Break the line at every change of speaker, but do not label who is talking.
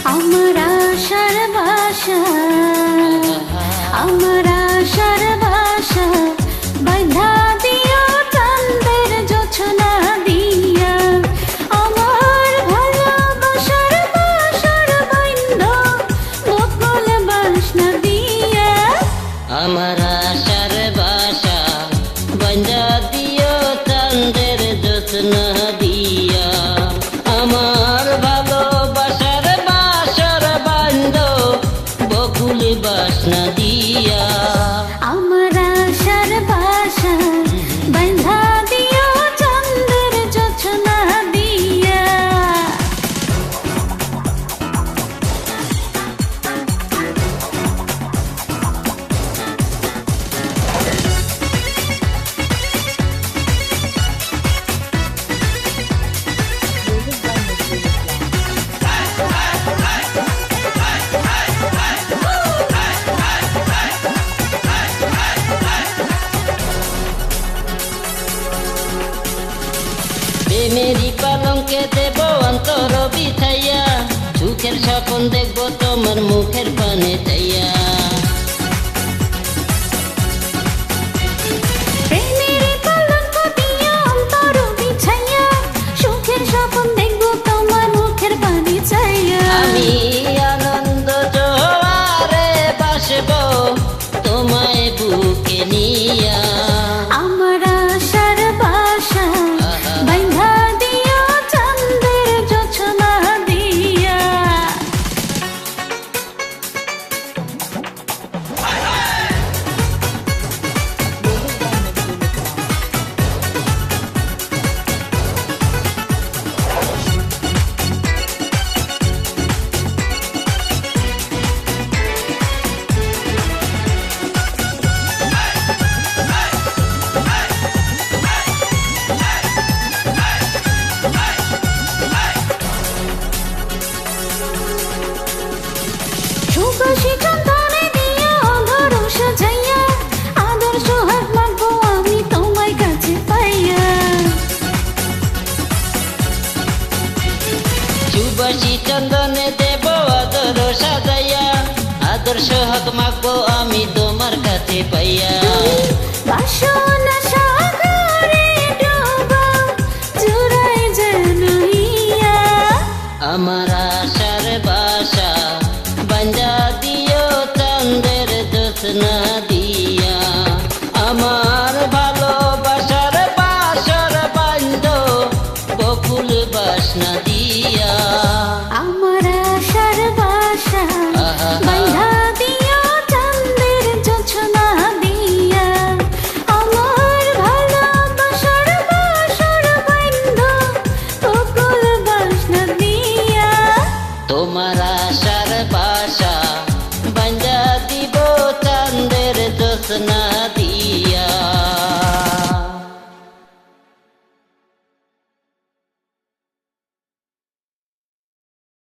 আমার আশার বাসা, আমার আশার বাসা বাঁধা দিও চাঁদের জোছনা দিয়া। আমার ভালোবাসার বাসার বাইন্ধ বকুল বাসনা দিয়া।
আমার আশার বাসা বাঁধা দিও চাঁদের জোছনা দিয়া। আমার ভালোবাসার বাসার বাঁধ বকুল বাসনা দিয়া।
আমার আশার বাসা বাঁধা দিও চাঁদের জোছনা দিয়া।
প্রেমেরই পালঙ্কে দেব অন্তর বিছাইয়া, সুখের স্বপ্ন দেখব তোমার মুখের পানে চাইয়া।
প্রেমের কলঙ্ক দিয়া অন্তর বিছাইয়া, সুখের স্বপ্ন দেখব তোমার মুখের পানে চাইয়া।
আমি আনন্দ জোয়ারে বাসব তোমায় বুকে নিয়া।
আমার আশার বাসা বাঁধা দিও চাঁদের জোছনা দিয়া। সুবাসী চন্দনে দিয়া অধর সাজাইয়া, আদর্শ হাত মাগবো আমি তোমার কাছে পাইয়া।
সুবাসী চন্দনে দেব আদর সাজাইয়া, আদর্শ হক মাগবো আমি তোমার কাছে পাইয়া।
বাসনা সাগরে ডোবা জুড়াই যেন হিয়া।
আমার আশার বাসা বাঁধা দিও চাঁদের জোছনা দিয়া। আমার ভালোবাসার বাসর বাঁধ বকুল বাসনা দিয়া।
আমার আশার বাসা বাঁধা দিও চাঁদের জোছনা দিয়া। আমার ভালোবাসার বাসর বাঁধ বকুল বাসনা দিয়া।
তোমার